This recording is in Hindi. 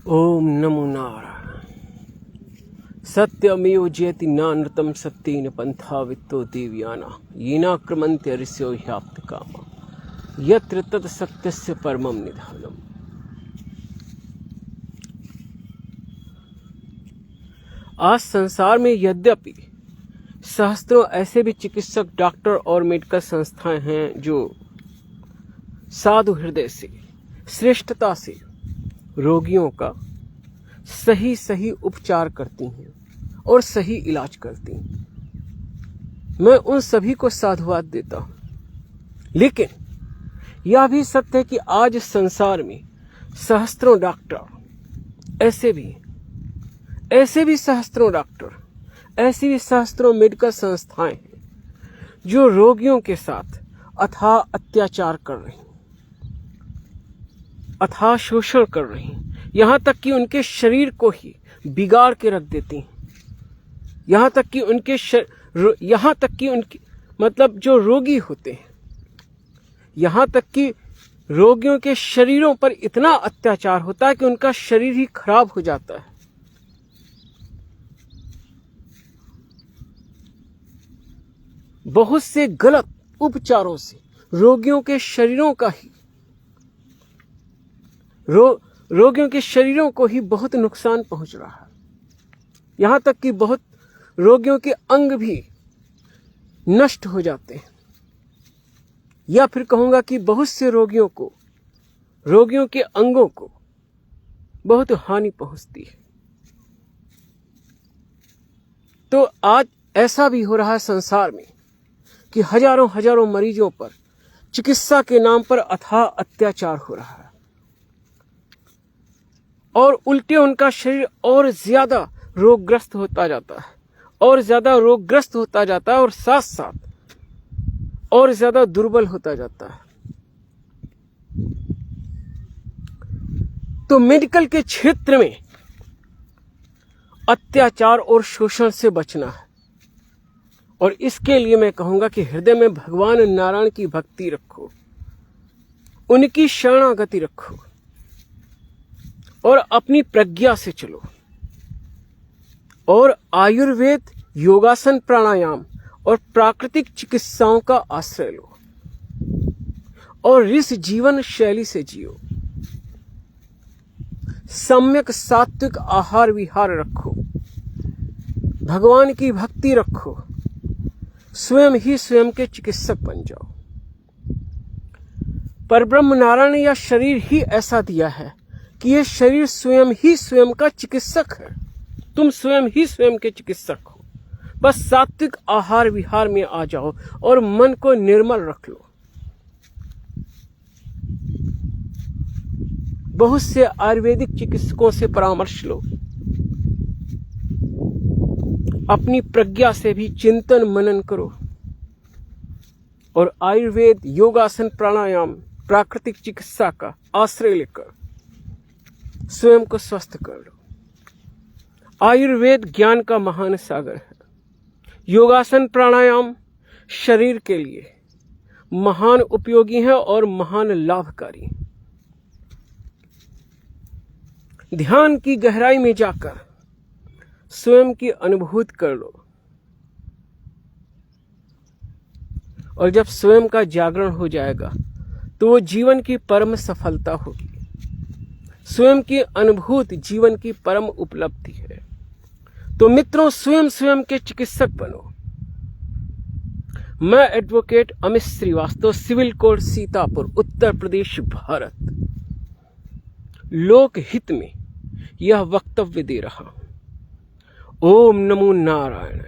ओम नमो नारायण। सत्यमेव जयति नानृतं सत्येन पंथा वित्तो देवयाना येनाक्रमन्ते ऋषयो ह्याप्तकामा यत्र तत् सत्यस्य परमं निधानम्। आज संसार में यद्यपि सहस्त्रों ऐसे भी चिकित्सक, डॉक्टर और मेडिकल संस्थाएं हैं जो साधु हृदय से, श्रेष्ठता से रोगियों का सही उपचार करती हैं और सही इलाज करती हैं। मैं उन सभी को साधुवाद देता हूं, लेकिन यह भी सत्य है कि आज संसार में सहस्त्रों डॉक्टर, ऐसे भी सहस्त्रों डॉक्टर, ऐसी भी सहस्त्रों मेडिकल संस्थाएं हैं जो रोगियों के साथ अथाह अत्याचार कर रही हैं, अथाह शोषण कर रही हैं, यहाँ तक कि उनके शरीर को ही बिगाड़ के रख देती हैं। यहाँ तक कि उनके मतलब जो रोगी होते हैं, यहाँ तक कि रोगियों के शरीरों पर इतना अत्याचार होता है कि उनका शरीर ही खराब हो जाता है। बहुत से गलत उपचारों से रोगियों के शरीरों का ही रोगियों के शरीरों को ही बहुत नुकसान पहुंच रहा है। यहां तक कि बहुत रोगियों के अंग भी नष्ट हो जाते हैं, या फिर कहूंगा कि बहुत से रोगियों के अंगों को बहुत हानि पहुंचती है। तो आज ऐसा भी हो रहा है संसार में कि हजारों मरीजों पर चिकित्सा के नाम पर अथाह अत्याचार हो रहा है और उल्टे उनका शरीर और ज्यादा रोगग्रस्त होता जाता है और साथ साथ और ज्यादा दुर्बल होता जाता है। तो मेडिकल के क्षेत्र में अत्याचार और शोषण से बचना है, और इसके लिए मैं कहूंगा कि हृदय में भगवान नारायण की भक्ति रखो, उनकी शरणागति रखो और अपनी प्रज्ञा से चलो, और आयुर्वेद, योगासन, प्राणायाम और प्राकृतिक चिकित्साओं का आश्रय लो और इस जीवन शैली से जियो। सम्यक सात्विक आहार विहार रखो, भगवान की भक्ति रखो, स्वयं ही स्वयं के चिकित्सक बन जाओ। परब्रह्म नारायण ने यह शरीर ही ऐसा दिया है कि यह शरीर स्वयं ही स्वयं का चिकित्सक है। तुम स्वयं ही स्वयं के चिकित्सक हो। बस सात्विक आहार विहार में आ जाओ और मन को निर्मल रख लो। बहुत से आयुर्वेदिक चिकित्सकों से परामर्श लो, अपनी प्रज्ञा से भी चिंतन मनन करो और आयुर्वेद, योगासन, प्राणायाम, प्राकृतिक चिकित्सा का आश्रय लेकर स्वयं को स्वस्थ कर लो। आयुर्वेद ज्ञान का महान सागर है। योगासन, प्राणायाम शरीर के लिए महान उपयोगी है और महान लाभकारी। ध्यान की गहराई में जाकर स्वयं की अनुभूति कर लो, और जब स्वयं का जागरण हो जाएगा तो वो जीवन की परम सफलता होगी। स्वयं की अनुभूति जीवन की परम उपलब्धि है। तो मित्रों, स्वयं के चिकित्सक बनो। मैं advocate Amit Srivastava, civil court, Sitapur, Uttar Pradesh, Bharat, लोक हित में यह वक्तव्य दे रहा हूं। ओम नमो नारायण।